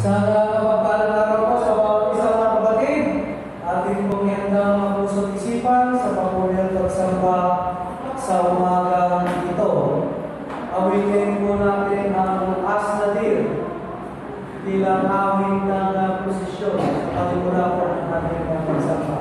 Sana mapagpalang araw po sa bawat isa mga kapatid. Ating pong ihandang mga puso't isipan sa pagpunyang pagsamba sa umagang ito. Awitin po natin ang As Nadir bilang awit ng posisyon sa palimula po ng ating pagsamba.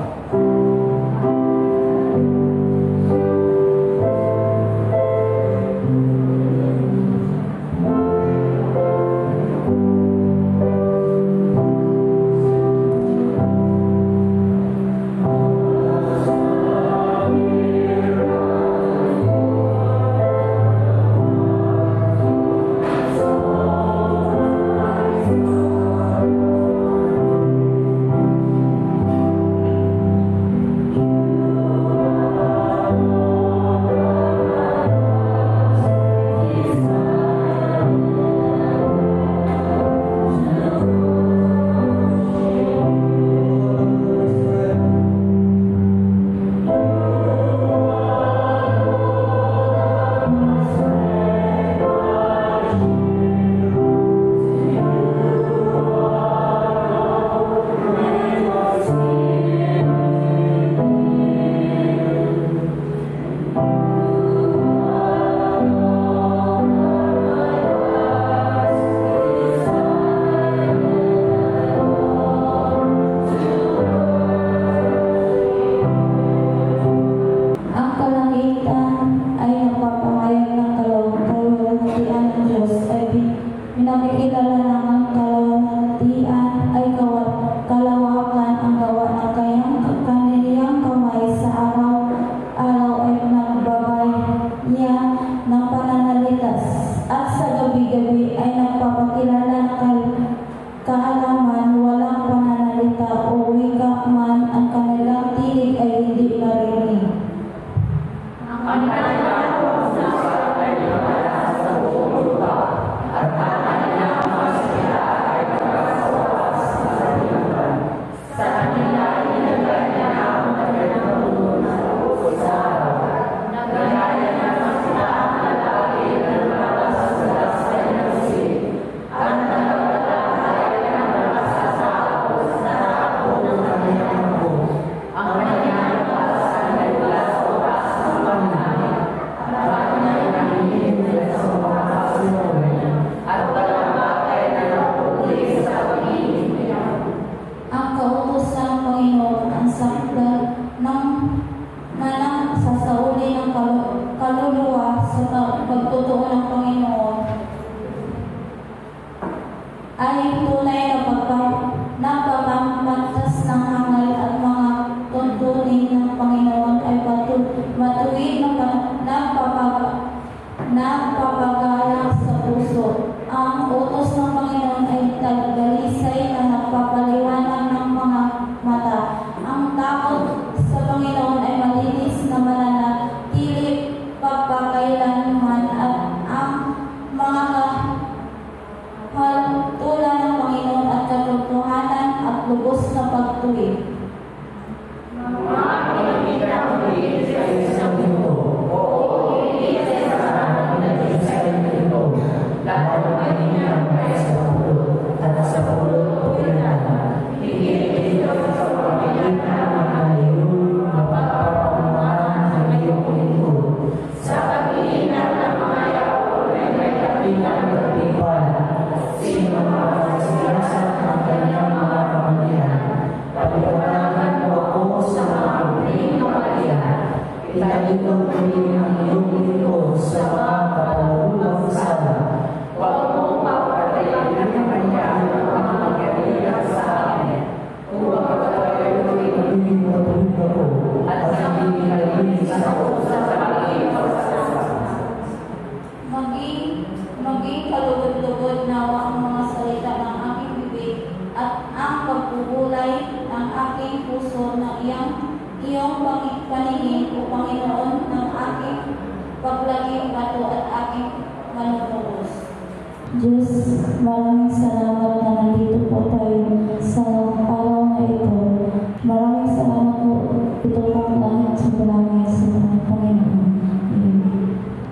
Ito po ang langit sa langit sa Panginoon.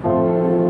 Amen.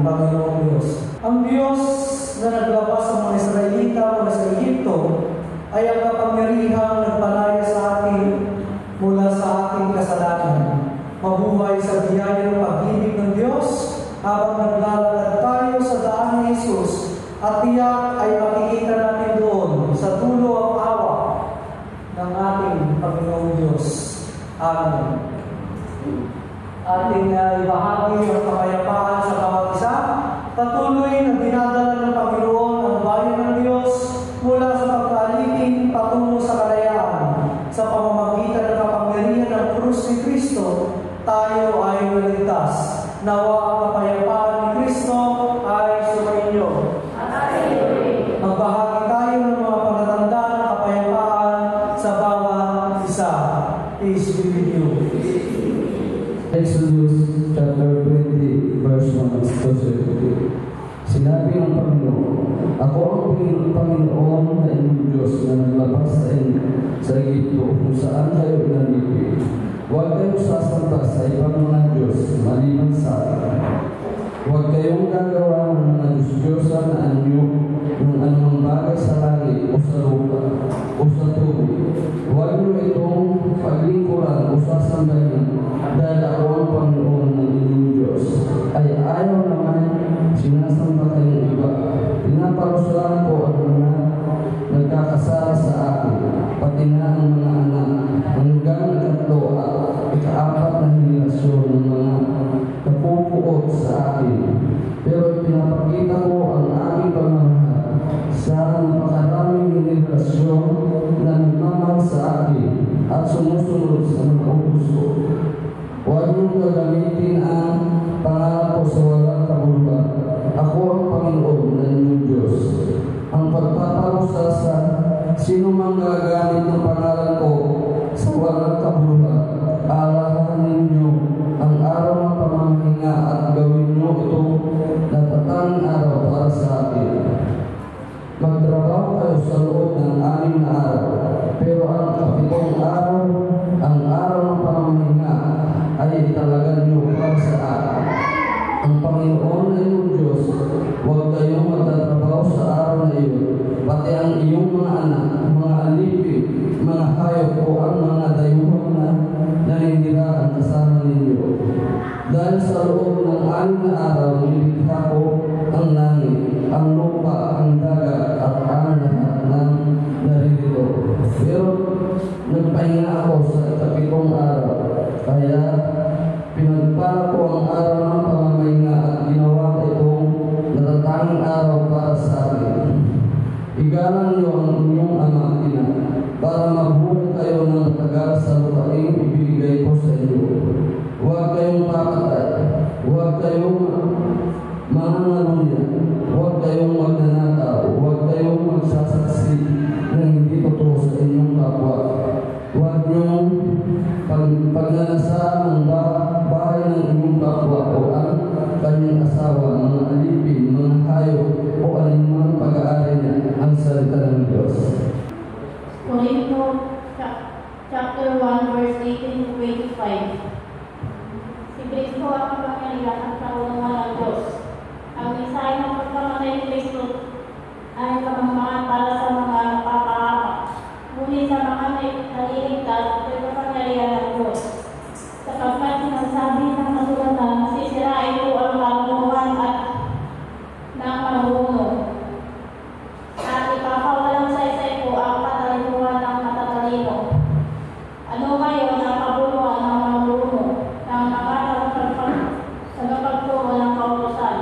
Panginoong Diyos. Ang Diyos na naglabas sa mga Israelita mula sa Egypto ay ang kapangyarihang nagpalaya sa atin mula sa ating kasalanan. Mabuhay sa biyaya ng pag-ibig ng Diyos habang naglalakad tayo sa daan ni Jesus, at tiyak ay makikita natin doon sa dulo ang awa ng ating Panginoong Diyos. Amen. Ating ibahagi ang kapayapaan sa bawat isa. Patuloy na dinadala ng Panginoon ang bayan ng Diyos mula sa pagkaalipin patungo sa kalayaan. Sa pamamagitan ng kapangyarihan ng krus ni Kristo, tayo ay naligtas. Nawa ang kapayapaan ni Kristo ay sumainyo. Magbahagi tayo ng mga palatandaan ng kapayapaan sa bawat isa. Peace be with you. Exodus chapter 20, verse 1 to 7. Sinabi ng Panginoon, ako ang Panginoon na inyong Diyos na naglabas sa Egypto kung saan kayo inalipin. Huwag kayong sasamba sa ibang mga Diyos maliban sa akin. Huwag kayong gagawa ng mga Diyos-Diyosan na anyo ng anumang bagay sa langit o sa lupa o sa tubig. Huwag niyo itong paglingkuran o sasambahin dahil ako ang Panginoon ng inyong Diyos. Ay ayaw naman sinasamba kayong iba. Pinaparusahan ko ang mga nagkakasala sa akin, pati na ang mga anak, hanggang ikatlo at ikaapat na henerasyon ng mga napupuot sa akin. Pero pinapakita ko ang aking pagmamahal sa napakaraming henerasyon na nagmamahal sa akin at sumusunod sa mga utos ko. Huwag niyong gagamitin ang pangalan ko sa walang kabuluhan. Ako ang Panginoon na inyong Diyos. Ang pagpaparusa sa sino mang gagamit ng pangalan ko sa walang kabuluhan, alahanin niyo ang araw ng pamamahinga at gawin niyo ito natatanging araw para sa akin. Magtrabaho kayo sa loob ng 6 na araw, pero ang 7 araw, ang araw ng pamamahinga, ay italagan niyo para sa akin. Ang Panginoon na iyong Diyos, huwag kayong magtatrabaho sa araw na iyon, pati ang iyong mga anak, mga alipin, mga hayop o ang mga dayuhan na naninirahan kasama ninyo. Dahil sa loob ng 6 na araw, nilikha ko ang langit, ang lupa, ang dagat, at ang lahat ng naririto. Pero nagpahinga ako sa 7 araw, kaya pinagpala ko ang araw ng pamamahinga at ginawa itong natatanging araw para sa akin. Igalang niyo ang inyong ama at ina para mabuhay kayo ng matagal sa lupaing ibinigay ko sa inyo. Huwag kayong papatay, huwag kayong mangangalunya, huwag kayong magnanakaw, huwag kayong magsasaksi ng hindi totoo sa inyong kapwa. Huwag niyong pagnanasa ng bahay ng inyong kapwa o ang kanyang asawa, mga alipin, mga hayop o alinman pag-aari niya, ang salita ng Diyos. Corinto chapter 1 verse 18 to 25. Si Kristo ang kapangyarihan at kaunungan ng Diyos. Ang mensahe ng pagkamatay ni Kristo ay kamangmangan para sa mga napapahamak. Ngunit sa mga naliligtas ay kapangyarihan ng Diyos. Sapagkat sinasabi ng kasulatan, sisirain ko ang kaluluwan at ng marunong. At ipapawalang saysay ko ang katalinuhan ng matatalino. Ano ngayon ang kabuluhan ng marunong ng mga tagapagturo ng kautusan?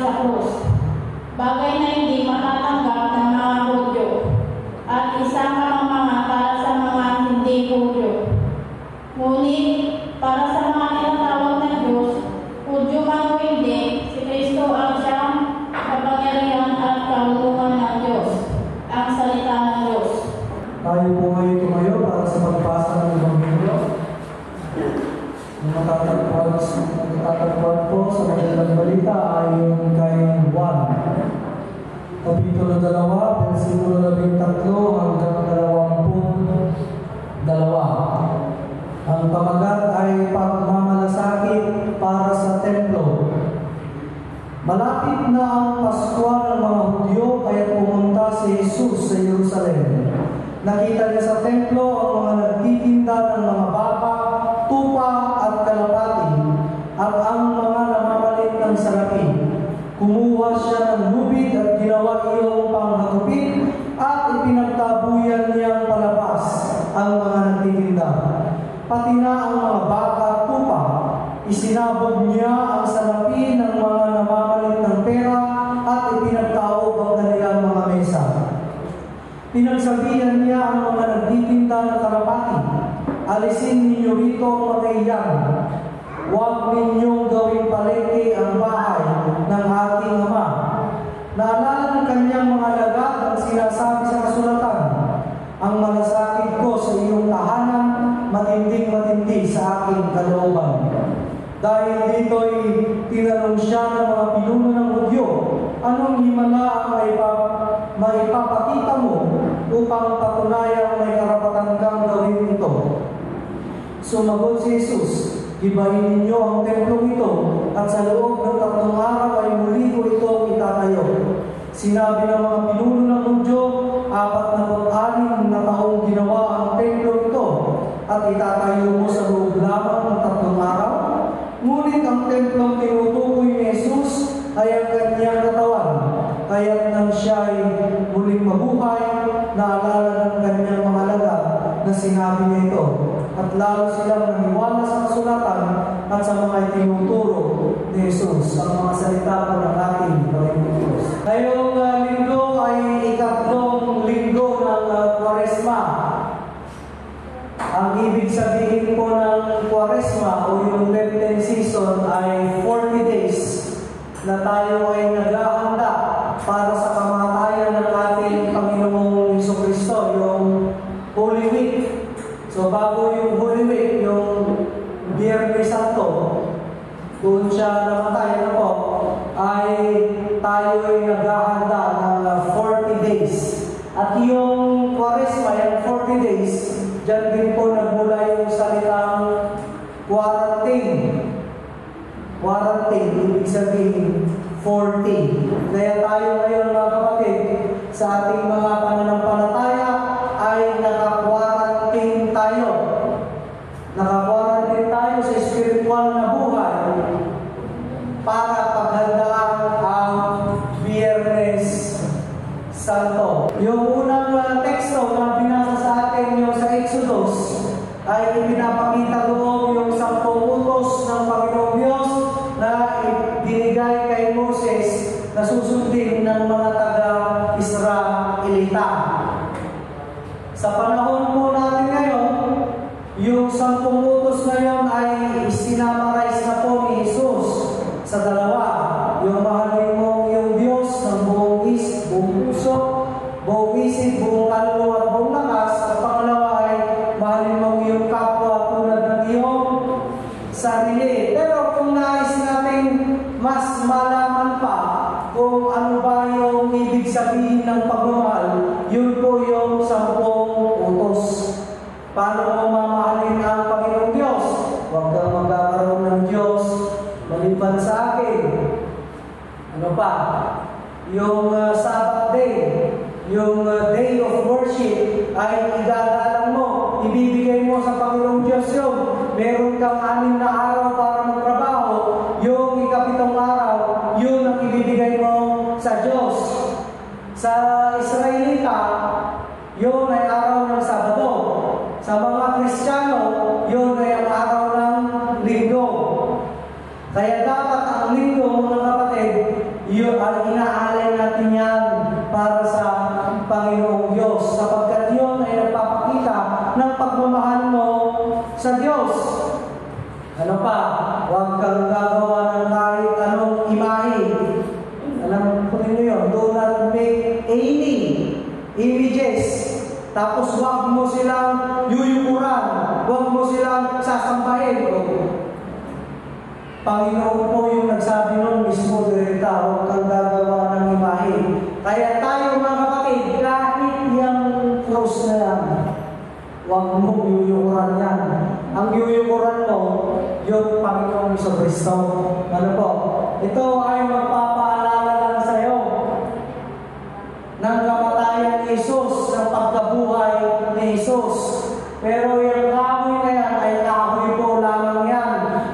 sa krus. Bagay na hindi matatanggap ng mga Hudyo at isang kamangmangan para sa mga hindi Hudyo. Ngunit para sa mga tinatawag ng Diyos, Hudyo man o hindi, si Kristo ang siyang kapangyarihan at kaunungan ng Diyos, ang salita ng Diyos. Tayo po ngayon tumayo para sa pagbasa ng Ebanghelyo. Matatagpuan po sa Magandang Balita ayon kay Juan. Kapitulo 2, versikulo 13 hanggang 22. Ang pamagat ay pagmamalasakit para sa templo. Malapit na ang Pasko ng mga Hudyo, kaya pumunta si Jesus sa Jerusalem. Nakita niya sa templo ang mga nagtitinda ng mga baka, tupa at kalapati, at ang mga namamalit ng salapi. Kumuha siya ng lubid at ginawa iyong panghagupit, at ipinagtabuyan niyang palabas ang mga nagtitinda. Pati na ang mga baka at tupa, isinabog niya ang salapi ng mga namamalit ng pera, at ipinagtaob ang kanilang mga mesa. Pinagsabihan niya ang mga nagtitinda ng kalapati, alisin ninyo rito ang makahiyan. Huwag ninyong gawing palengke ang bahay ng ating Ama. Naalala ng kanyang mga lagat ang sinasabi sa kasulatan, ang malasakit ko sa iyong tahanan, matinding-matindi sa aking kalooban. Dahil dito'y tinanong siya ng mga pinuno ng Hudyo, anong himala ang maipapakita mo upang patunayang may karapatan kang gawin ito? Sumagot si Jesus, gibahin ninyo ang templong ito, at sa loob ng 3 araw ay muli ko ito itatayo. Sinabi ng mga pinuno ng Hudyo, 46 na taong ginawa ang templong ito, at itatayo mo sa loob lamang ng 3 araw? Ngunit ang templong tinutukoy ni Jesus ay ang kanyang katawan, kaya't nang siya ay muling mabuhay, naalala ng kanyang mga lagat na sinabi niya ito, at lalo silang naniwala sa kasulatan at sa mga tinuturo ni Jesus, ang mga salita po ng ating Panginoon Diyos. Ngayong linggo ay ikatlong linggo ng Kwaresma. Ang ibig sabihin po ng Kwaresma o yung Lenten season ay 40 days na tayo ay naghahanda para sa kamatayan ng ating Panginoong Jesucristo, yung Holy Week. So bago yung Holy Week, yung Biyernes Santo, doon siya namatay na po, ay tayo ay naghahanda ng 40 days. At yung Kwaresma, yung 40 days, diyan din po nagmula yung salitang quarantine. Quarantine, ibig sabihin 40. Kaya tayo ngayon mga kapatid, sa ating mga pananampalataya ay naka-quarantine tayo. Naka-quarantine tayo sa spiritual na buhay para paghandaan ang Biyernes Santo. Yung unang teksto na binasa sa atin yung sa Exodus ay ipinapakita doon yung 10 utos ng Panginoong Diyos na binigay kay Moses na susundin ng mga taga-Israelita. Sa panahon po natin ngayon, yung 10 utos na yun ay isinamarize na po ni Jesus sa dalawa. Yung mahalin mo yung Diyos ng buong puso, buong isip, buong kaluluwa at buong lakas. At pangalawa ay mahalin mo yung kapwa tulad ng iyong sarili. Pero kung nais natin mas malaman pa kung ano ba yung ibig sabihin ng pagmamahal, yun po yung 10 utos. Paano mo mamahalin ang Panginoong Diyos? Huwag kang magkakaroon ng Diyos maliban sa akin. Ano pa? Yung Sabbath day, yung day of worship ay igagalang mo, ibibigay mo sa Panginoong Diyos yun. Meron kang 6 na araw para magtrabaho, yung 7 araw, yun ang ibibigay mo sa Diyos. Sa Israelita, yun ay araw ng Sabado. Sa mga Kristiyano, yun ay ang araw ng Linggo. Kaya dapat ang Linggo, mga kapatid, inaalay natin yan para sa Panginoong Diyos, sapagkat yun ay nagpapakita ng pagmamahal mo sa Diyos. Ano pa? Huwag kang gagawa ng kahit anong imahe. Alam ko ninyo yun, do not make any images. Tapos huwag mo silang yuyukuran, huwag mo silang sasambahin. Panginoon po yung nagsabi nun mismo direkta, huwag kang gagawa ng imahe. Kaya tayo mga kapatid, kahit yung cross na yan, huwag mo yuyukuran yan. Ang yuyukuran mo, yung Panginoong Kristo. Ano po? Ito ay magpapaalala lang sa iyo ng kamatayan ni Jesus, ng pagkabuhay ni Jesus. Pero yung kahoy na yan ay kahoy po lamang yan.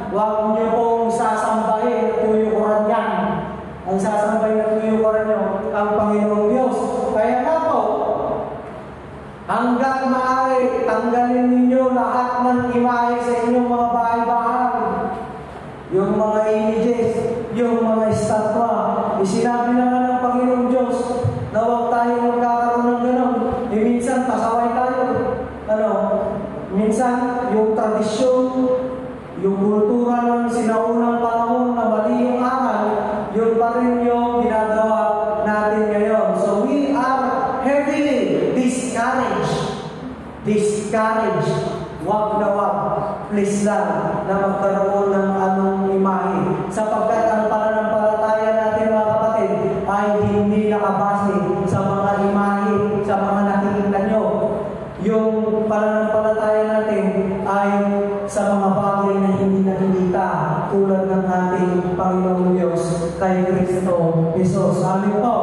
Huwag niyo pong sasambahin at tuyukuran yan. Ang sasambahin at tuyukuran niyo ang Panginoong Diyos. Kaya nga po, hanggang maaari, tanggalin ninyo lahat ng imahe sa inyong mga bahay-bahay. Yung mga images, yung mga estatwa. Sinabi na nga ng Panginoong Diyos na huwag tayo magkakaroon ng gano'n. Minsan, pasaway tayo. Minsan, yung tradisyon, yung kultura ng sinaunang panahon na mali yung aral, yun pa rin yung ginagawa natin ngayon. So, we are heavily discouraged. Wag na wag, please lang na magkaroon ng anong imahe. Sapagkat ang pananampalataya natin mga kapatid ay hindi nakabase sa mga imahe, sa mga nakikita nyo. Yung pananampalataya natin ay sa mga bagay na hindi nakikita tulad ng ating Panginoong Diyos kay Kristo Jesus. Amen po.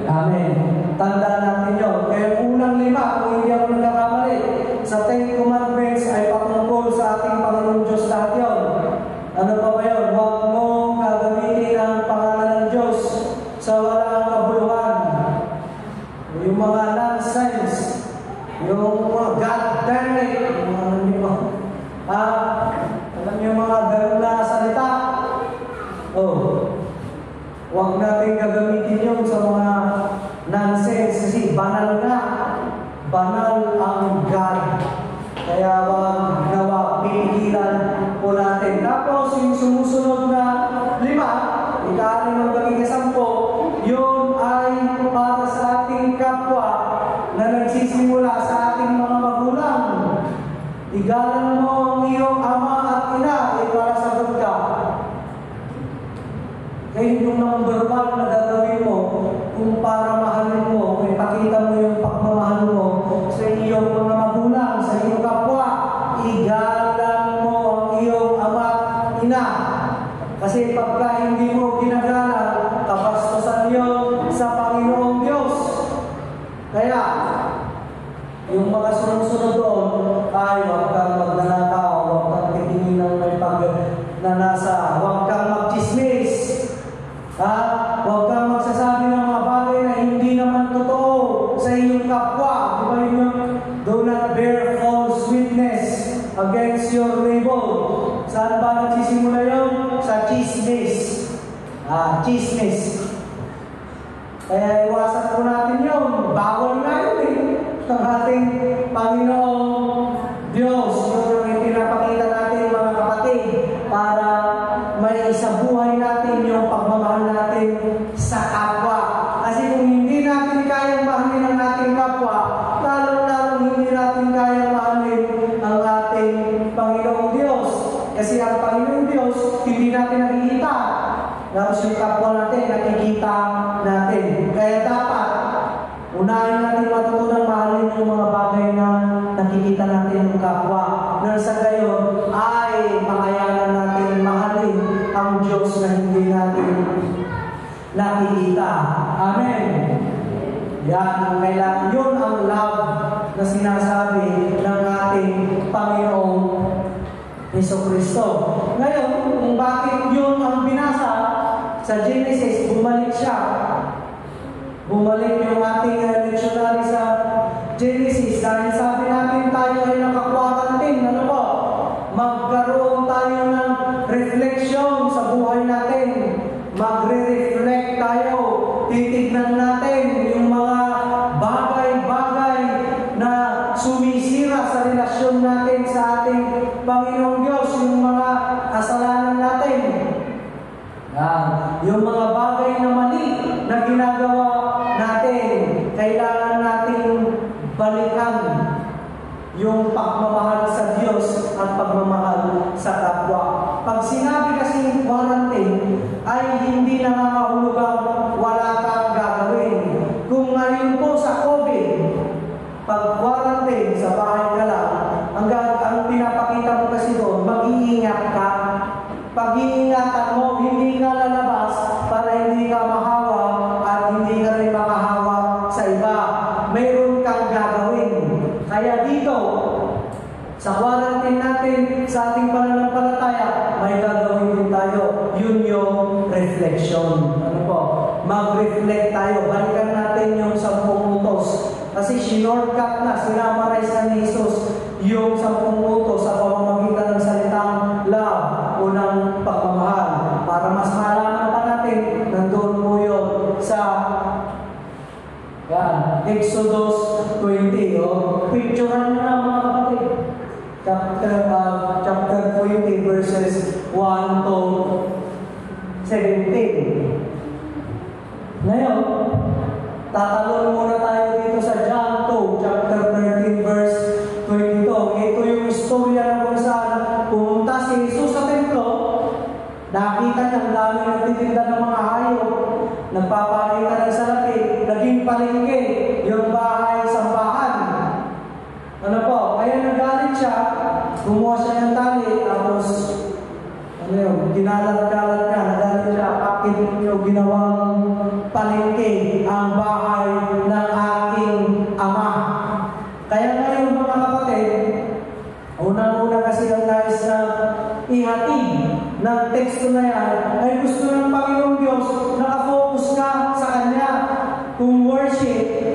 Amen. Tandaan natin yun. Kaya unang 5, kung hindi ako nagkakamali, sa 10 Commandments ay patungkol sa ating Panginoong Diyos lahat yun. Ano pa ba yun? Huwag mong gagamitin ang pangalan ng Diyos sa walang kabuluhan. Yung mga nonsense, yung mga God damn it, alam niyo mga gano'n na salita. Huwag natin gagamitin yun sa mga nonsense kasi banal na. Banal ang God. Kaya wag nawa pipigilan po natin. Tapos yung sumusunod na 5, ika-6 ng maging 10, yun ay para sa ating kapwa na nagsisimula sa ating mga magulang. Igalan mo ang iyong ama at ina ay para sagot ka. Kaya yung number 1 na gagawin mo, kung para mahalin mo, kung ipakita mo yung pagmamahal mo sa iyong mga magulang, sa iyong kapwa, igalan mo ang iyong ama at ina. Kasi pagka hindi mo ginagalang, kapastosan yun sa Panginoong Diyos. Kaya, yung mga sunod-sunod doon, ay huwag kang magnanakaw, huwag kang titingin ng may pagnanasa, huwag kang magchismis. Huwag kang magsasabi ng mga bagay na hindi naman totoo sa iyong kapwa. Di ba yun? Do not bear false witness against your neighbor. Saan ba nagsisimula yun? Sa chismis. Chismis. Kaya iwasan po natin yun. Bawal na yun ang ating Panginoong Diyos. Yun ang ipinapakita natin mga kapatid para may isabuhay natin yung pagmamahal natin sa kapwa. Kasi kung hindi natin kayang mahalin ang ating kapwa, lalo-lalo hindi natin kayang mahalin ang ating Panginoong Diyos. Kasi ang Panginoong Diyos, hindi natin nakikita. Tapos yung kapwa natin, nakikita natin. Kaya dapat, unahin natin matutunang mahalin yung mga bagay na nakikita natin ng kapwa. Nang sa gayon, ay makayanan natin mahalin ang Diyos na hindi natin nakikita. Amen. Yan ang kailangan. Yun ang love na sinasabi ng ating Panginoong Jesucristo. Ngayon, kung bakit yun ang binasa sa Genesis, bumalik siya. Bumalik yung ating lectionary sa Genesis dahil sabi natin tayo ay naka-quarantine. Ano po? Magkaroon tayo ng reflection sa buhay natin. Magre-reflect yung pagmamahal sa Diyos at pagmamahal sa kapwa. Pag sinabi kasing quarantine, ay hindi nangangahulugang wala kang gagawin. Kung ngayon po sa COVID, pag quarantine, sa bahay ka lang, ang pinapakita mo kasi doon, mag-iingat ka. Pag-iingatan mo, hindi ka lalabas para hindi ka mahawa at hindi ka rin makahawa sa iba. Mayroon kang gagawin. Kaya dito, sa quarantine natin, sa ating pananampalataya, may gagawin din tayo. Yun yung reflection. Ano po? Mag-reflect tayo. Balikan natin yung 10 utos. Kasi shortcut na, sinamarize na ni Jesus yung 10 utos sa pamamagitan ng salitang love o ng pagmamahal. Para mas malaman pa natin, nandun po yun sa Exodus 20. Picturean nyo na mga kapatid. Chapter 20 verses 1 to 17. Ngayon, tatalon muna tayo dito sa John 2, chapter 13, verse 22. Ito yung istorya na kung saan pumunta si Jesus sa templo. Nakita niya ang dami nagtitinda ng mga hayop, nagpapakita ng salapi, naging palengke yung bahay-sambahan. Ano po? Kaya nagalit siya, kumuha siya ng tali, tapos ginalat-galat niya, nagalit siya, bakit niyo ginawang palengke ang bahay ng aking ama? Kaya ngayon mga kapatid, unang-una kasi ang nais na ihatid ng teksto na yan ay gusto ng Panginoong Diyos nakafocus ka sa Kanya. Kung worship,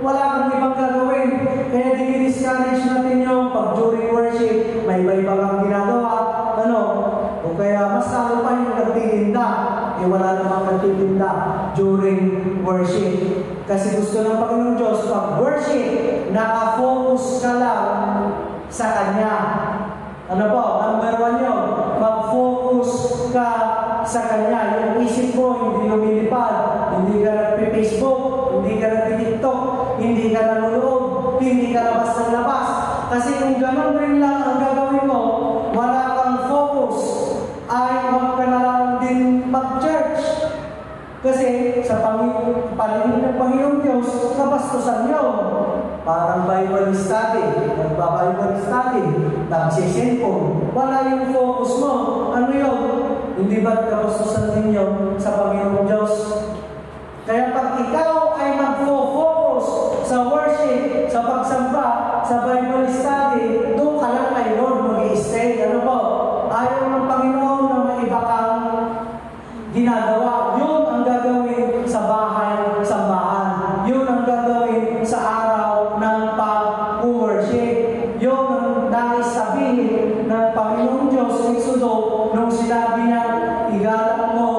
wala kang ibang gagawin. Kaya di-discourage natin yung pag during worship, may iba-iba kang ginagawa. O kaya mas lalo pa yung nagtitinda. Wala namang nagtitinda during worship. Kasi gusto ng Panginoong Diyos, pag worship, nakafocus ka lang sa Kanya. Ano po? Number 1 yun. Mag-focus ka sa Kanya. Yung isip mo, hindi lumilipad. Hindi ka nagpi-Facebook. Hindi ka nagpi-TikTok. Hindi ka nanonood. Hindi ka labas ng labas. Kasi kung gano'n rin lang ang gagawin mo, wala kang focus, ay huwag ka na lang din mag-church. Kasi sa paningin ng Panginoong Diyos, kabastusan nyo. Parang Bible study, nagba-Bible study, nagsisenpon. Wala yung focus mo. Ano yun? Hindi ba't kabastusan ninyo sa Panginoong Diyos? Kaya pag ikaw ay mag-focus sa worship, sa pagsamba, sa Bible study, doon ka lang kay Lord mag-i-stay. Ano po? Ayaw ng Panginoon na may iba kang ginagawa. Yun ang gagawin sa bahay, sambahan. Yun ang gagawin sa araw ng pag-worship. Yun ang nais sabihin ng Panginoong Diyos sa Exodo nung sinabi niya, igalang mo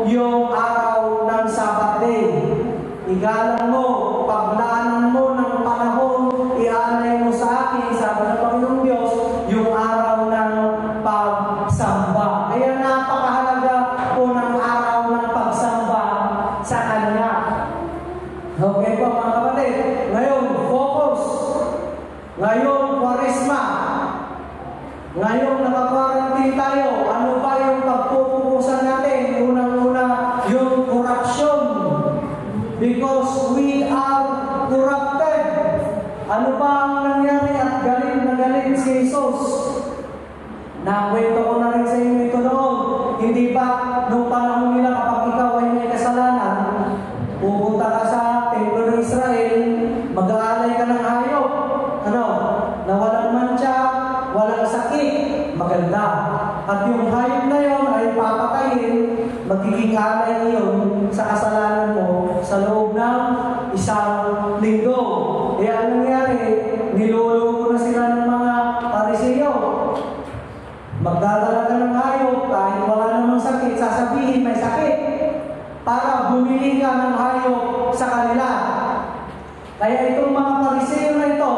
yung araw ng Sabbath day. Igalang mo, paglaanan mo ng panahon, ianay mo sa akin, sabi ng Panginoong Diyos, yung araw ng pagsamba. Kaya napakahalaga po ng araw ng pagsamba sa Kanya. Okay po mga kapatid, ngayon focus. Ngayon Kwaresma. Ngayon naka-quarantine tayo. Ano ba yung pagpupukusan natin? Unang-una yung corruption. Because we are corrupted. Ano ba ang nangyari at galing na galing si Jesus? Nakwento ko na rin sa inyo ito noon. Hindi ba nung panahon nila kapag ikaw ay may kasalanan, pupunta ka sa templo ng Israel, mag-aalay ka ng hayop. Na walang mantsa, walang sakit, maganda. At yung hayop na yun ay papatayin, magiging alay yun sa kasalanan mo sa loob ng 1 linggo. Kaya ang nangyari, niluluto na sila ng mga Pariseo. Magdadala ka ng hayop, kahit wala namang sakit, sasabihin may sakit para bumili ka ng hayop sa kanila. Kaya itong mga Pariseo na ito,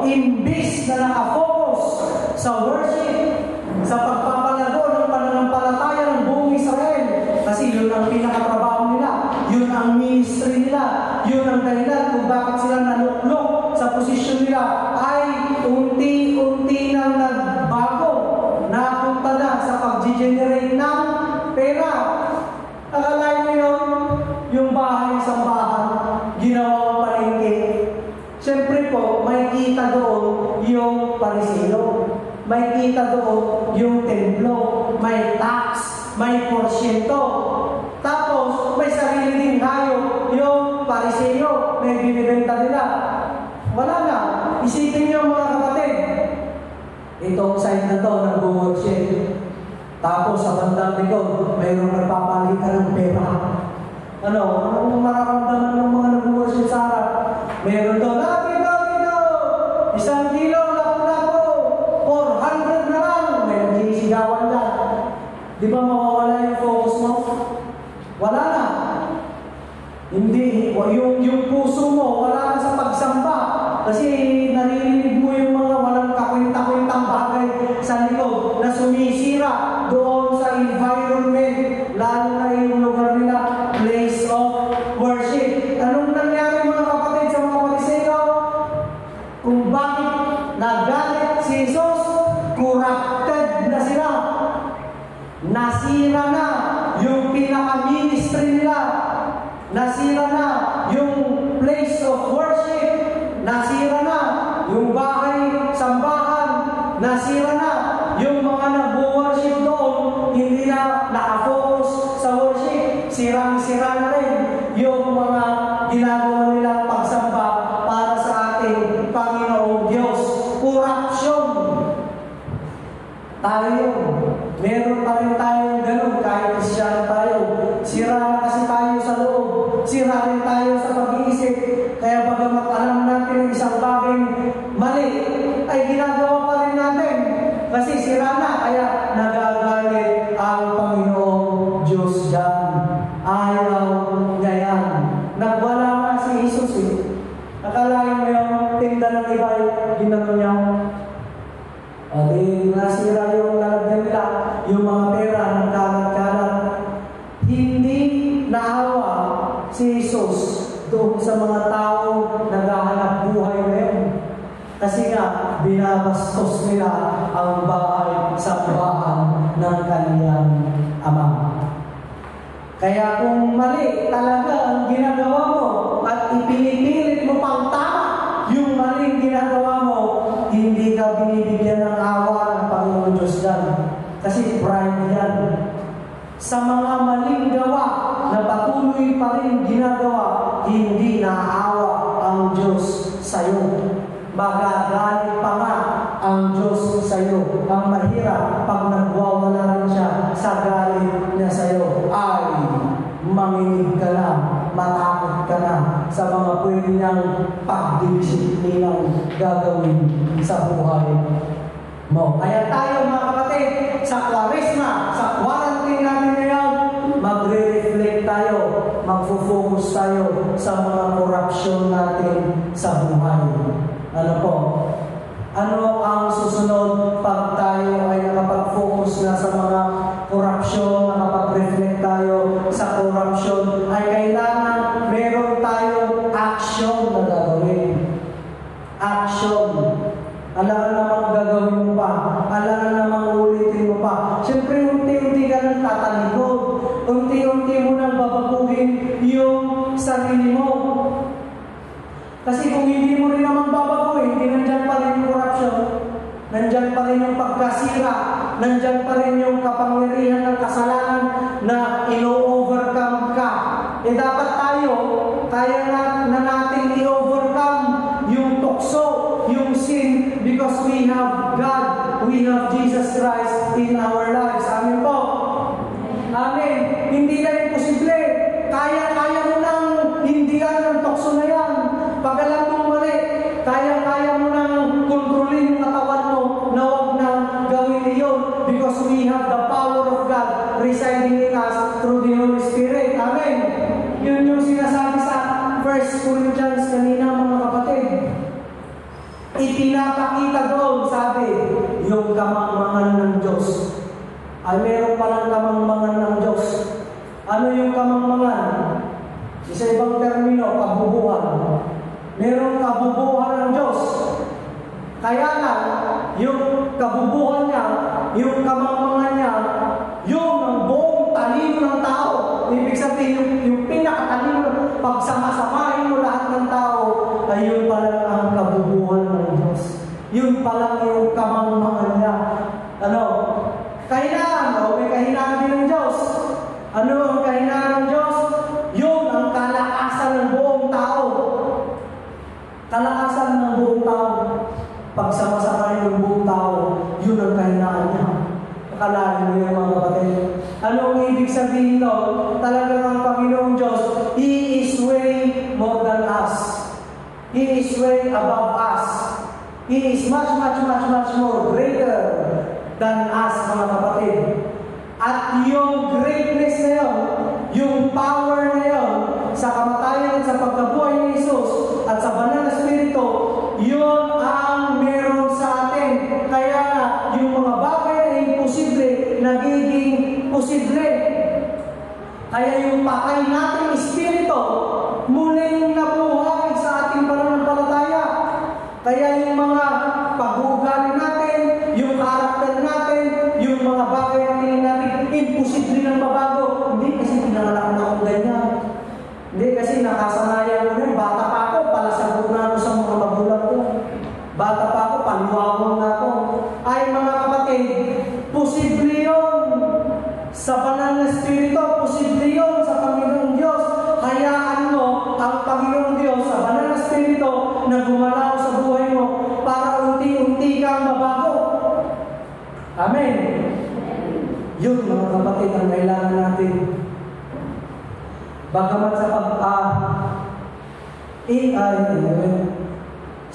imbis na nakafocus sa worship, sa pagpapalago ng pananampalataya ng buong Israel, kasi yun ang pinakatrabaho nila, yun ang ministry nila, yun ang dahilan kung bakit sila naluklok sa sa posisyon nila ay unti-unti nang nagbago. Napunta na sa pag-generate ng pera. Akalain mo yun, yung bahay sa bahan, ginawang palengke. Siyempre po, may kita doon yung pariseo. May kita doon yung templo. May tax, may porsyento. Tapos, may sarili ding hayop, yung pariseo, may binibenta nila. Wala na. Isipin niyo mga kapatid, itong side na to, nag-worship. Tapos, sa bandang likod, mayroong nagpapalitan ng pera. Anong mararamdaman ng mga nag-worship sa harap? Meron doon, dito! 1 kilo, lapo-lapo! 400 na lang! May nagsisigawan lang. Di ba mawawala yung focus mo? Wala na. Hindi. Yung puso mo, wala na sa pagsamba. Kasi naririnig mo yung mga walang kakwenta-kwentang bagay sa likod na sumisira doon sa environment, lalo na yung lugar nila, place of worship. Anong nangyari mga kapatid sa mga pariseo? Kung bakit nagalit si Jesus, corrupted na sila. Nasira na yung pinaka-ministry nila. Nasira na yung place of worship. Nasira na yung bahay, sambahan. Nasira na yung mga nag-worship doon. Hindi na nakafocus sa worship. Sirang-sira na rin yung mga ginagawa nilang pagsamba para sa ating Panginoong Diyos. Corruption. Tayo, meron pa rin tayong ganun kahit Kristiyan tayo. Sira na kasi tayo sa loob. Sira rin tayo sa pag-iisip. Kaya bagamat alam natin isang bagay mali, ay ginagawa pa rin natin. Kasi sira na, kaya nagagalit ang Panginoong Diyos dyan. Ayaw niya yan. Nagwala nga si Jesus eh. Akalain mo yung tinda ng iba, ginano niya. Di nasira yung lalagyan nila, yung mga pera ng kalat-kalat. Hindi naawa si Jesus doon sa mga tao naghahanap buhay ngayon. Kasi nga, binabastos nila ang bahay sa bahan ng kaniyang ama. Kaya kung mali talaga ang ginagawa mo at ipinipilit mo pang tama yung maling ginagawa mo, hindi ka binibigyan ng awa ng Panginoon Diyos yan. Kasi pride yan. Sa mga maling gawa na patuloy pa rin ginagawa, hindi naaawa ang Diyos sa'yo. Magagalit pa nga ang Diyos sa'yo. Ang mahirap pag nagwawala rin siya sa galit niya sa'yo ay manginig ka na, matakot ka na sa mga pwede niyang pagdidisiplinang gagawin sa buhay mo. Kaya tayo mga kapatid, sa Kwaresma, sa quarantine natin ngayon, magre-reflect tayo, magfo-focus tayo sa mga corruption natin sa buhay. Ano po? Ano ang susunod pag tayo ay nakapag-focus na sa mga corruption, nakapag-reflect tayo sa corruption, ay kailangan meron tayong action na gagawin. Action. Alam na namang gagawin mo pa. Alam na namang ulitin mo pa. Siyempre, unti-unti ka nang tatalikod. Unti-unti mo nang babaguhin yung sarili mo. Kasi kung hindi mo rin naman babaguhin, hindi nandyan pa rin yung corruption, nandyan pa rin yung pagkasira, nandyan pa rin yung kapangyarihan ng kasalanan na ino-overcome ka. Eh dapat tayo, kaya na natin i-overcome yung tukso, yung sin, because we have God, we have Jesus Christ in our lives. Amen po? Amen. Hindi na imposible. Kaya mo nang hindihan ng tukso na yan. Pag alam mong mali, kaya mo nang kontrolin yung katawan mo na huwag nang gawin iyon because we have the power of God residing in us through the Holy Spirit. Amen. Yun yung sinasabi sa 1 Corinthians kanina mga kapatid. Ipinapakita doon, sabi, yung kamangmangan ng Diyos. Ay meron palang kamangmangan ng Diyos. Ano yung kamangmangan? Sa ibang termino, kabubuhan. Merong kabubuhan ng Diyos. Kaya nga, yung kabubuhan niya, yung kamangmangan niya, yung ang buong talino ng tao. Ibig sabihin, yung pinakatalino, pagsamasamahin mo lahat ng tao, ay yun pala ang kabubuhan ng Diyos. Yun pala yung kamangmangan niya. Ano? Kahinaan, o may kahinaan din ng Diyos. Ano ang kahinaan ng Diyos? Yun ang kalakasan ng buong tao. Kalakasan ng buong tao. Pagsamasamahin ng buong tao, yun ang kahinaan niya. Akalain mo yung mga kapatid. Ano ang ibig sabihin ito? Talagang ang Panginoong Diyos, He is way more than us. He is way above us. He is much more greater than us, mga kapatid. At yung greatness na yun, yung power na yun, sa kamatayan at sa pagkabuhay ni Jesus at sa banal na Espiritu, yun ang meron sa atin. Kaya yung mga bagay na imposible, nagiging posible. Kaya yung patay nating Espiritu, muling nabuhay sa ating pananampalataya. Kaya yung mga pag-uugali natin, yung karakter natin, yung mga bagay na tingin natin, imposible nang mabago. Hindi kasi pinanganak na akong ganyan. Hindi kasi nakasanayan ko na. Bata pa ako, palasagot na ako sa mga magulang ko. Bata pa ako, paliwawang na ako. Ay mga kapatid, posible yun. Sa banal na Espiritu, posible yun sa Panginoong Diyos. Hayaan mo ang Panginoong Diyos sa banal na Espiritu na gumalaw sa buhay mo para unti-unti kang mabago. Amen. Yun mga kapatid ang kailangan natin. Bagamat sa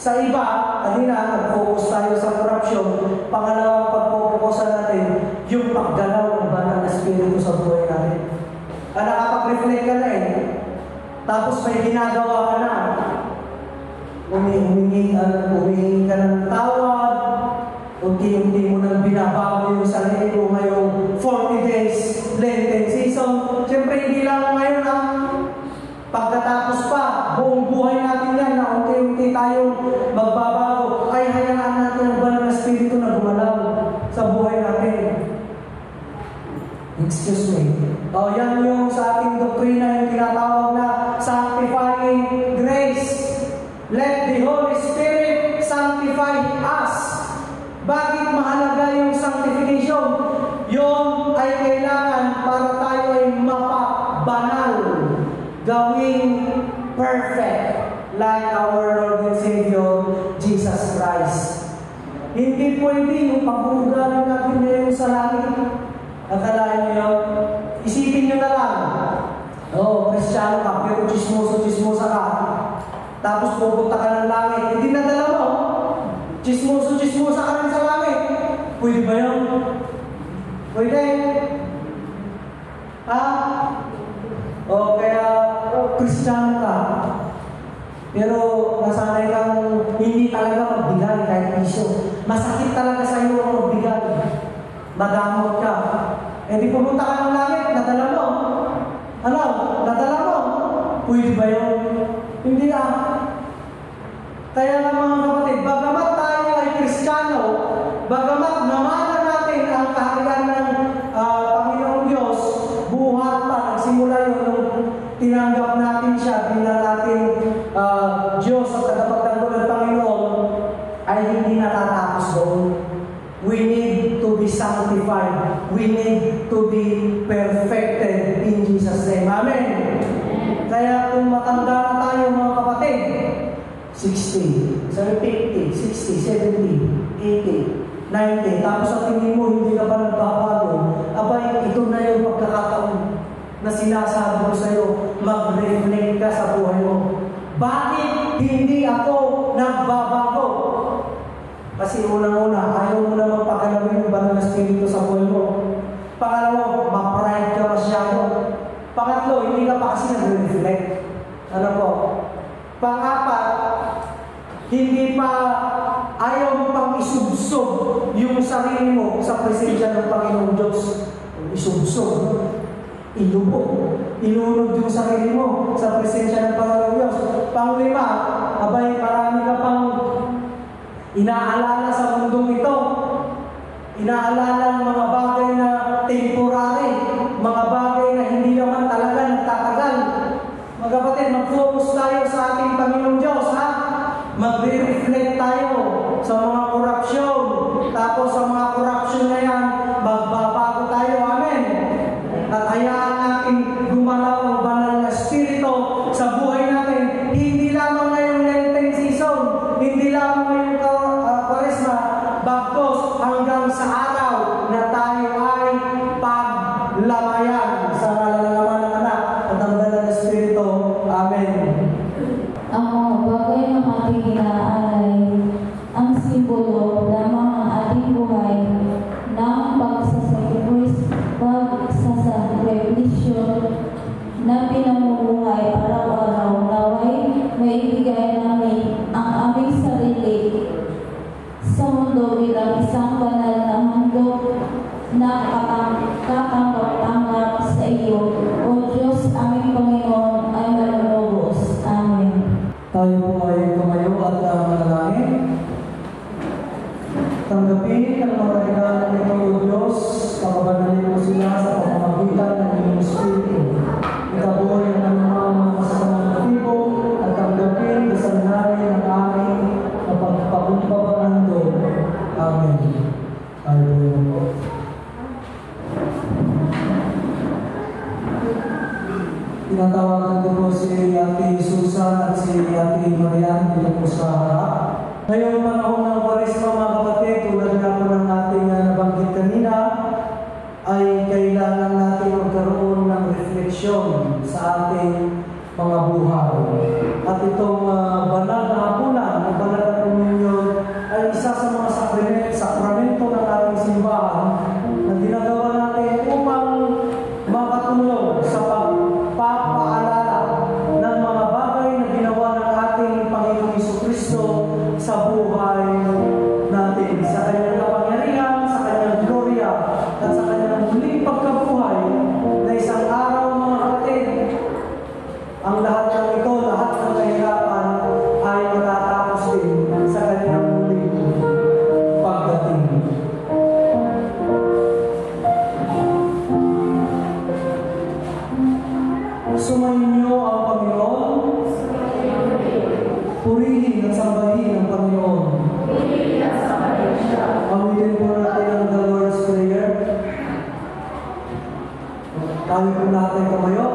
sa iba, kanina nag-focus tayo sa corruption. Pangalawang pag-focusan natin, yung paggalaw ng banal na Espiritu sa buhay natin. Nakapag-reflect ka na eh. Tapos may ginagawa ka na. Humingi ka ng tawad. Unti-unti mo nang binabago yung sarili mo ngayong 40 days Lenten season. Siyempre hindi lang ngayon ang pagkatapos pa, buong buhay natin yan na unti-unti tayong magbabago. Ay hayaan natin ang banal na Espiritu na gumalaw sa buhay natin. Excuse me. Yan yung sa ating doktrina yung tinatawag na sanctifying grace. Let the Holy Spirit sanctify us. Bakit mahalaga yung sanctification? Yun ay kailangan para tayo ay mapabanal, gawing perfect like our Lord and Savior Jesus Christ. Hindi pwede yung pag-uugalan natin ngayon sa langit. Akalain niyo, isipin niyo na lang. Kristyano ka, pero chismosa ka. Tapos pupunta ka ng langit. Hindi nadala mo. Chismosa ka rin sa langit. Pwede ba yun? Pwede? Kaya Kristyano ka. Pero nasanay kang hindi talaga magbigay kahit piso. Masakit talaga sa iyo ang magbigay. Madamot ka. Di pumunta ka ng langit, nadala mo. Nadala mo. Pwede ba yun? Hindi Kaya nga mga kapatid, bagamat tayo ay Kristiyano, bagamat namanan natin ang kaharian ng Panginoong Diyos, buhat pa, nagsimula yun nung tinanggap natin siya bilang ating Diyos at tagapagtanggol ng Panginoon, ay hindi natatapos doon. We need to be sanctified. We need to be perfected in Jesus' name. Amen. Kaya kung matanda na tayo mga kapatid, 60, 50, 60, 70, 80, 90, tapos sa tingin mo hindi ka pa nagbabago, abay, ito na yung pagkakataon na sinasabi ko sa iyo, mag-reflect ka sa buhay mo. Bakit hindi ako nagbabago? Kasi unang-una, ayaw mo na magpakalawin yung banal na Espiritu sa buhay mo. Pangalawa, ma-pride ka masyado. Pangatlo, hindi ka pa kasi nag-reflect. Ano po? Pang-apat, hindi pa ayaw mo pang isubsob yung sarili mo sa presensya ng Panginoong Diyos. Isubsob. Ilubog. Ilunod yung sarili mo sa presensya ng Panginoong Diyos. Panglima, Inaalala sa mundong ito. Inaalala ang mga bagay na temporary, mga bagay na hindi naman talaga nagtatagal. Mga kapatid, mag-focus tayo sa ating Panginoong Diyos, ha? Magre-reflect tayo sa mga korupsyon. Tapos sa mga korupsyon na yan, magbabago tayo. Amen. At hayaan natin gumalaw ang banal na Espiritu sa buhay natin. Hindi lamang ngayong Lenten season, hindi lamang ngayong Kwaresma, bagkos hanggang sa araw na tayo ay paglamayan sa kalalaman ng Anak at ang banal na Espiritu. Amen. Ang mga bagay ng ating inaalay, ang simbolo lamang ng ating buhay ng pagsasakripisyon na pinamumuhay araw-araw, naway maibigay namin ang aming sarili sa mundo bilang isang banal na handog na katanggap-tanggap sa iyo, O Diyos aming Panginoon, ay malulubos. Amen. Tayo po ay tumayo at manalangin. Tanggapin ang mga regalo nito, O Diyos. Pakabanalin mo sila sa pamamagitan ng iyong Espiritu. Itaboy ang anumang mga masasamang motibo at tanggapin kasandarin ng aming mapagpakumbabangando. Amen. Tayo po. Tinatawagan ko po si Ate Susan at si Ate Marian dito po sa harap. Ngayong panahon ng Kwaresma, mga kapatid, tulad nga po ng ating nabanggit kanina, ay kailangan natin magkaroon ng refleksyon sa ating mga buhay. At itong banal na hapunan, ang banal na komunyon, ay isa sa mga sakramento ng ating simbahan na ginagawa natin upang makatulong sa pagpapaalala ng mga bagay na ginawa ng ating Panginoong Jesucristo sa buhay natin, sa kanyang kapangyarihan, sa kanyang gloria, at sa kanyang muling pagkabuhay na isang araw, mga kapatid. Ang lahat ng ito, lahat ng kahirapan ay matatapos din sa kanyang muling pagdating. Sumainyo ang Panginoon. Purihin at sambahin ang Panginoon. Awitin po natin ang The Lord's Prayer. Tayo po natin kamayo.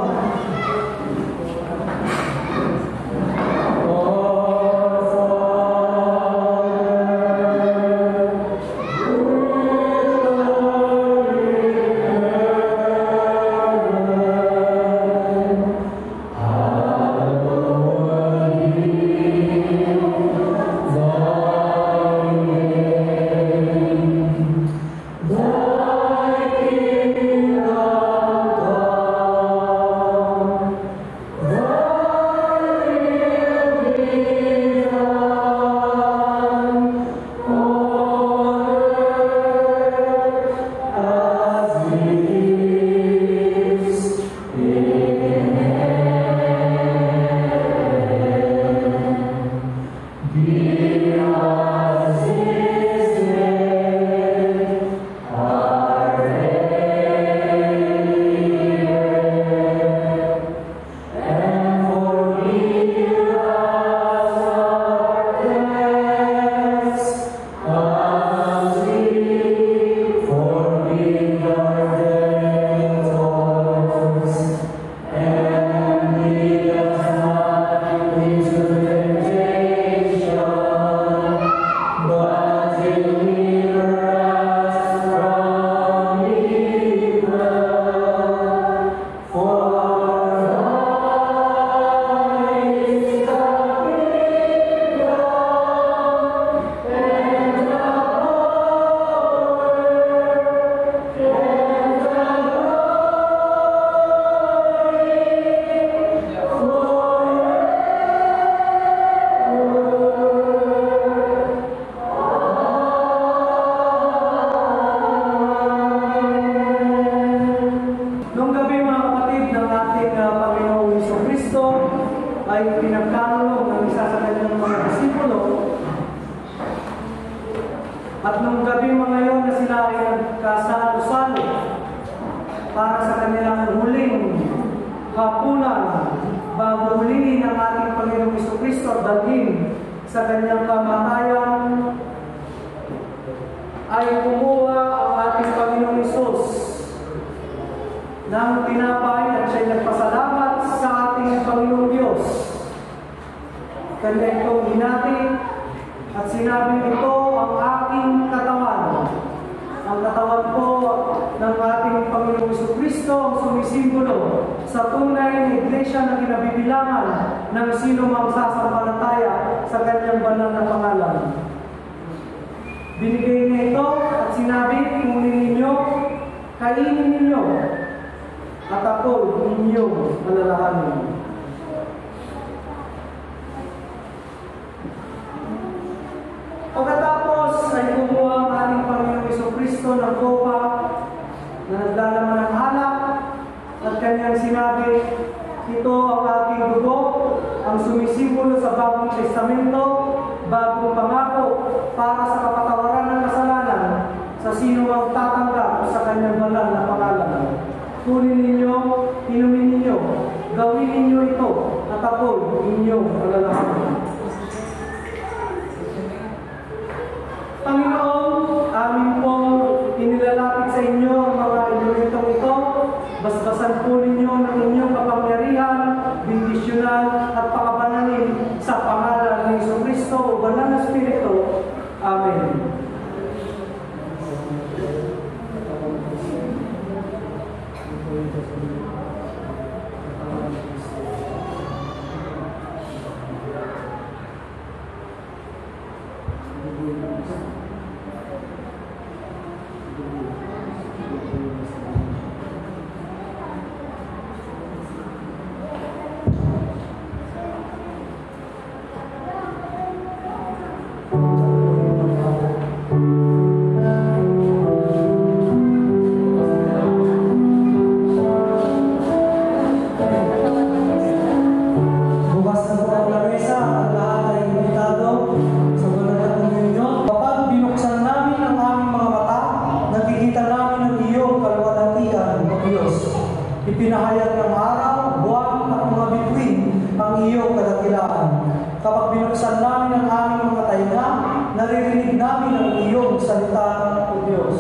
ay pinagkaloob ng isa sa kanyang mga disipulo At nung gabi mga yon na sila ay nagkasalo-salo para sa kanilang huling hapunan bago hulihin ang ating Panginoong Jesucristo at dalhin sa kanyang kamatayan, ay kumuha ang ating Panginoong Hesus ng tinapay at siya'y nagpasalamat sa ating Panginoong Diyos. Kanya itong hinati at sinabi, ito ang aking katawan. Ang katawan po ng ating Panginoong Jesucristo ang sumisimbolo sa tunay na iglesia na kinabibilangan ng sino mang sasampalataya sa kanyang banal na pangalan. Binigay niya ito at sinabi, kunin ninyo, kainin ninyo, at ako inyong alalahanin. Pagkatapos ay kumuha ang ating Panginoong Jesucristo ng kopa na naglalaman ng alak at kanyang sinabi, ito ang aking dugo, ang sumisimbolo sa Bagong Testamento, bagong pangako para sa kapatawaran ng kasalanan sa sino ang tatanggap sa kanyang banal na pangalan. Kunin ninyo, inumin ninyo, gawin ninyo ito, at ako inyong alalahanin. Panginoon, amin pong inilalapit sa inyo ang mga inumitong ito. Basbasan po ninyo ng inyong kapangyarihan, bendisyonan at pakabanalin sa pangalan ni Jesucristo o Banal na Espiritu. Amen. Ipinahayag ng araw, buwan at mga bituin ang iyong kadakilaan. Kapag binuksan namin ang aming mga tainga, naririnig namin ang iyong salita, O Diyos.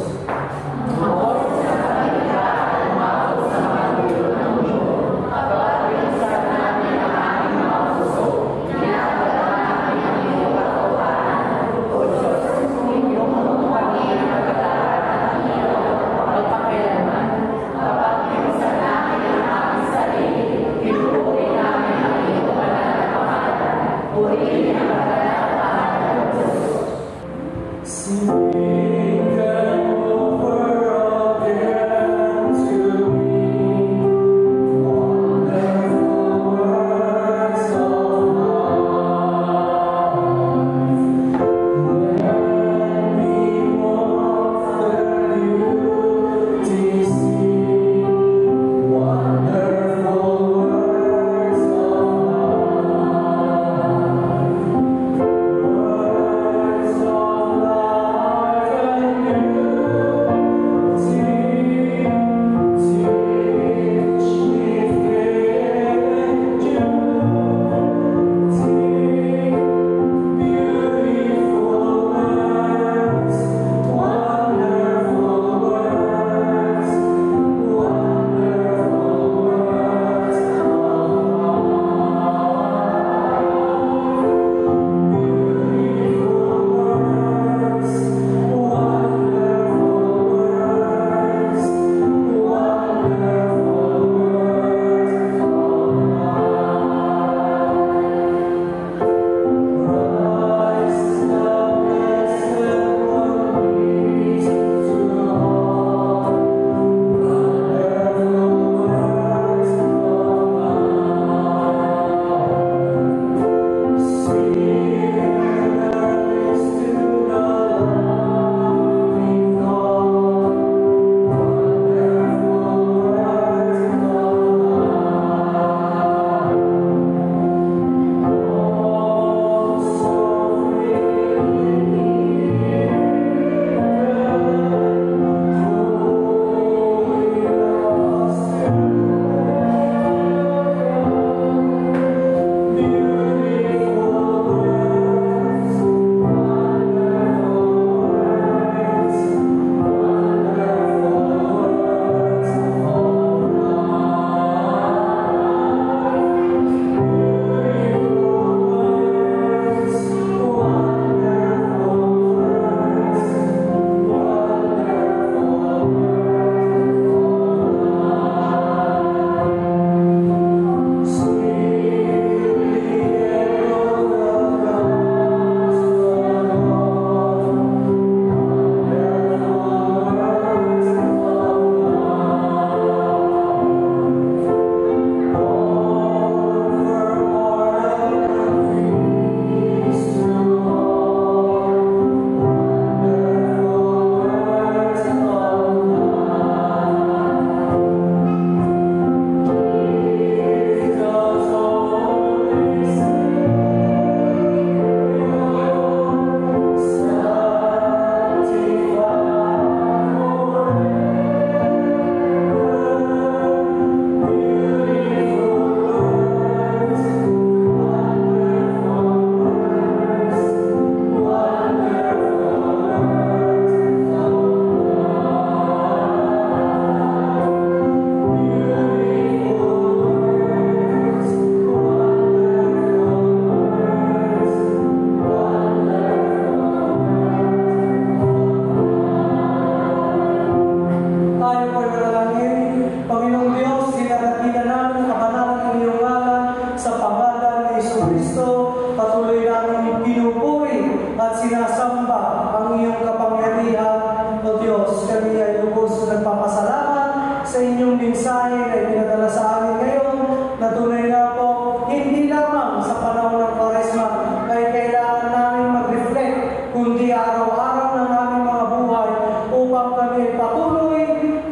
Jesucristo, patuloy namin pinupuri at sinasamba ang iyong kapangyarihan. O Diyos, kami ay lubos nagpapasalamat sa inyong mensahe na ipinadala sa amin ngayon, na tunay nga po, hindi lamang sa panahon ng Kwaresma ay kailangan namin mag-reflect, kundi araw-araw ng aming mga buhay upang kami patuloy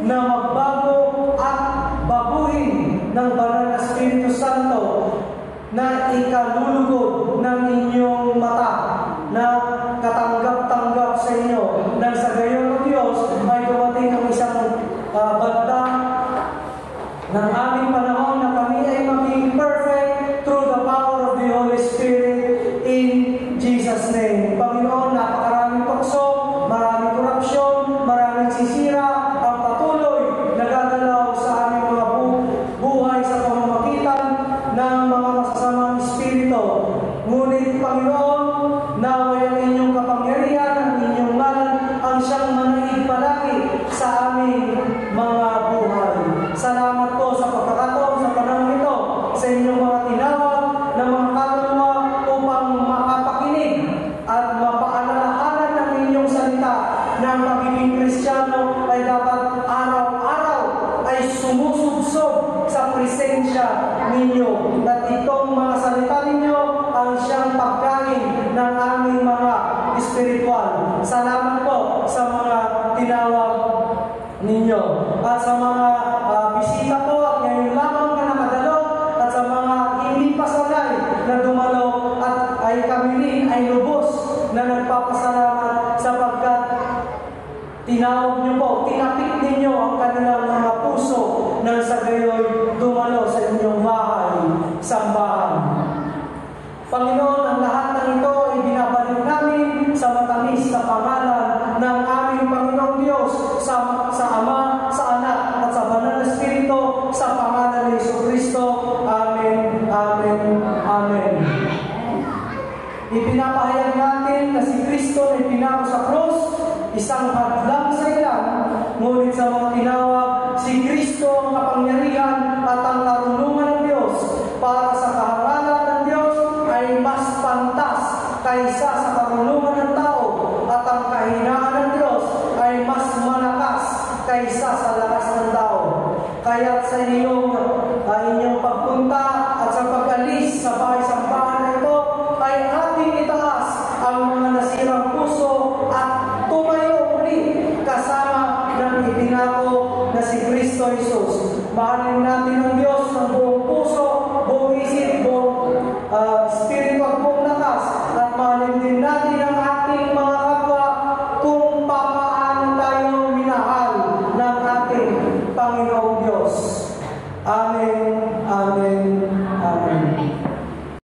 na magbago at baguhin ng Banal na Espiritu Santo na ikalulugod ng inyong mata, na katanggap-tanggap sa inyo, nang sa gayon ng Diyos ay dumating ang isang banda ng aming panahon na kami ay maging perfect through the power of the Holy Spirit in Jesus' name. Panginoon, napakaraming tukso, maraming korupsyon, maraming sisira ang patuloy na gagalaw sa aming mga buhay sa pamamagitan ng mga masasamang espiritu. Ngunit, Panginoon, naway ang inyong kapangyarihan, ang inyong ngalan ang siyang manaig palagi sa aming mga buhay. Salamat po sa pagkakataon sa panahon ito, sa inyong mga tinawag ng mga kaluluwa upang makapakinig at mapaalalahanan ng inyong salita na ang pagiging Kristiyano ay dapat araw-araw ay sumusubsob sa presensya ninyo. At itong mga salita ninyo ang siyang pagkain ng aming mga espiritual. Salamat po sa mga tinawag ninyo at sa mga bisita po at ngayon lamang na nakadalo at sa mga hindi pa sanay na dumalo at ay kami rin ay lubos na nagpapasalamat sapagkat tinawag niyo po, tinapik ninyo ang kanilang mga puso nang sa gayoy dumalo sa inyong bahay, sambahan. Panginoon, ang lahat ng ito ay binabalik namin sa matamis na pangalan ng aming Panginoong Diyos, sa Ama, sa Anak, at sa Banal na Espiritu, sa pangalan ni Jesucristo. Amen, Amen, Amen. Ipinapahayag natin na si Kristo ay pinako sa krus, isang hadlang sa ilan, ngunit sa mga tinawag, si Kristo ang kapangyarihan at ang karunungan ng Diyos para sa kahangalan ng Diyos ay mas pantas kaysa sa karunungan ng tao, at ang kahinaan ng Diyos ay mas malakas kaysa sa lakas ng tao. Kaya sa inyong pagpunta at sa pag-alis sa bahay-sambahan na ito, ay ating itaas ang mga nasirang puso at tumayo ulit kasama ng itinako na si Kristo Jesus. Mahalin natin ang Diyos ng buong puso, buong isip, buong espiritu at buong lakas, at mahalin din natin ang